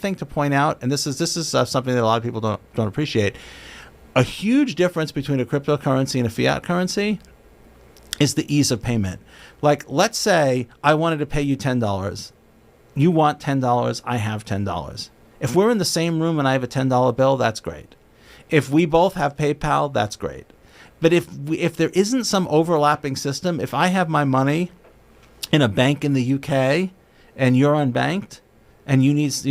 thing to point out, and this is something that a lot of people don't appreciate. A huge difference between a cryptocurrency and a fiat currency is the ease of payment. Like, let's say I wanted to pay you $10. You want $10, I have $10. If we're in the same room and I have a $10 bill, that's great. If we both have PayPal, that's great. But if there isn't some overlapping system, if I have my money in a bank in the UK and you're unbanked, and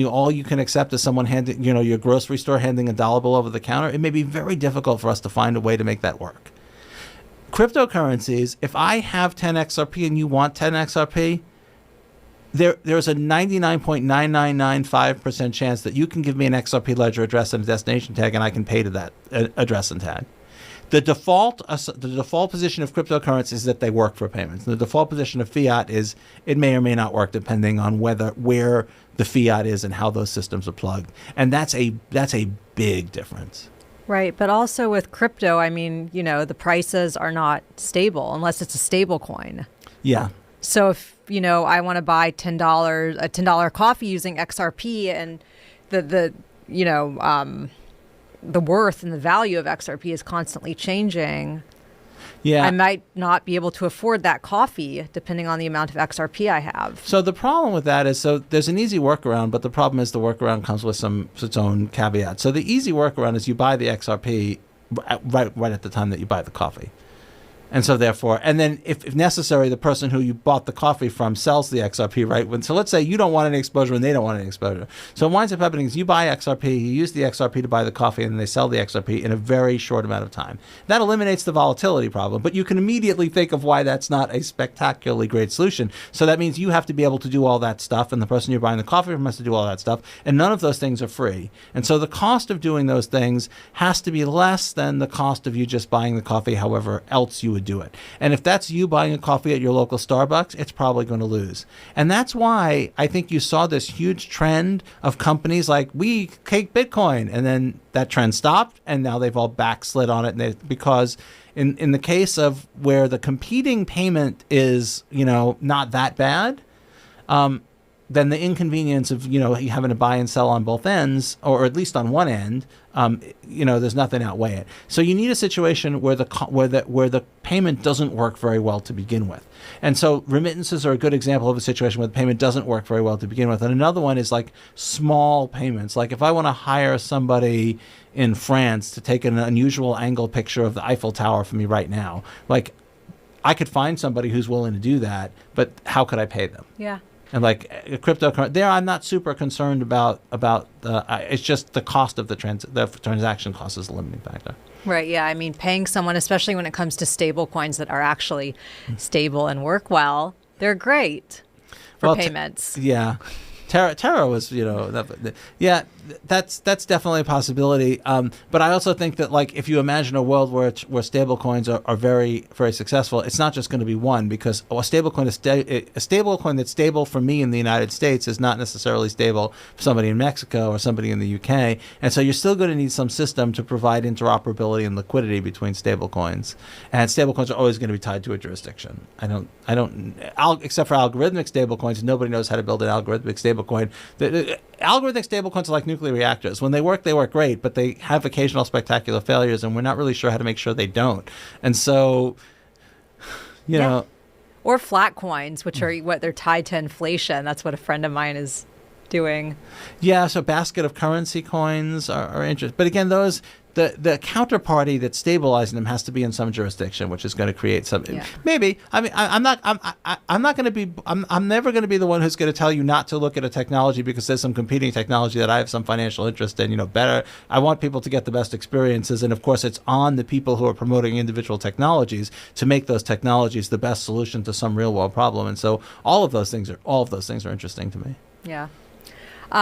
all you can accept is someone handing, your grocery store handing a dollar bill over the counter, it may be very difficult for us to find a way to make that work. Cryptocurrencies, if I have 10 XRP and you want 10 XRP, there's a 99.9995% chance that you can give me an XRP ledger address and a destination tag, and I can pay to that address and tag. The default position of cryptocurrencies is that they work for payments. The default position of fiat is it may or may not work depending on where the fiat is and how those systems are plugged. And that's a big difference. Right. But also with crypto, I mean, the prices are not stable unless it's a stable coin. Yeah. So if, I want to buy a $10 coffee using XRP, and the worth and the value of XRP is constantly changing. Yeah. I might not be able to afford that coffee depending on the amount of XRP I have. So the problem with that is, there's an easy workaround, but the problem is the workaround comes with its own caveat. So the easy workaround is you buy the XRP right at the time that you buy the coffee. And so therefore, and then if necessary, the person who you bought the coffee from sells the XRP, right? So let's say you don't want any exposure and they don't want any exposure. So what winds up happening is you buy XRP, you use the XRP to buy the coffee, and then they sell the XRP in a very short amount of time. That eliminates the volatility problem, but you can immediately think of why that's not a spectacularly great solution. So that means you have to be able to do all that stuff, and the person you're buying the coffee from has to do all that stuff, and none of those things are free. And so the cost of doing those things has to be less than the cost of you just buying the coffee however else you would do it. And if that's you buying a coffee at your local Starbucks, it's probably going to lose. And that's why I think you saw this huge trend of companies like, we take Bitcoin, and then that trend stopped, and now they've all backslid on it. Because in the case of where the competing payment is, not that bad, then the inconvenience of, having to buy and sell on both ends, or at least on one end, there's nothing outweigh it. So you need a situation where the payment doesn't work very well to begin with. And so remittances are a good example of a situation where the payment doesn't work very well to begin with. And another one is like small payments. Like if I want to hire somebody in France to take an unusual angle picture of the Eiffel Tower for me right now, like I could find somebody who's willing to do that, but how could I pay them? Yeah. And like a cryptocurrency, there I'm not super concerned about it's just the cost of the transaction cost is the limiting factor. Right. Yeah. I mean, paying someone, especially when it comes to stable coins that are actually stable and work well, they're great for payments. Yeah. Terra was, that's definitely a possibility. But I also think that, like, if you imagine a world where stablecoins are very, very successful, it's not just going to be one, because a stablecoin that's stable for me in the United States is not necessarily stable for somebody in Mexico or somebody in the UK. And so you're still going to need some system to provide interoperability and liquidity between stablecoins. And stablecoins are always going to be tied to a jurisdiction. Except for algorithmic stablecoins, nobody knows how to build an algorithmic stablecoin. The algorithmic stablecoins are like nuclear reactors. When they work great, but they have occasional spectacular failures, and we're not really sure how to make sure they don't. And so, you know. Or flat coins, which are they're tied to inflation. That's what a friend of mine is doing. Yeah, so basket of currency coins are interesting. But again, those the counterparty that's stabilizing them has to be in some jurisdiction, which is going to create some. Yeah. Maybe. I mean, I'm not going to be. I'm never going to be the one who's going to tell you not to look at a technology because there's some competing technology that I have some financial interest in. Better. I want people to get the best experiences, and of course, it's on the people who are promoting individual technologies to make those technologies the best solution to some real world problem. And so, all of those things are interesting to me. Yeah.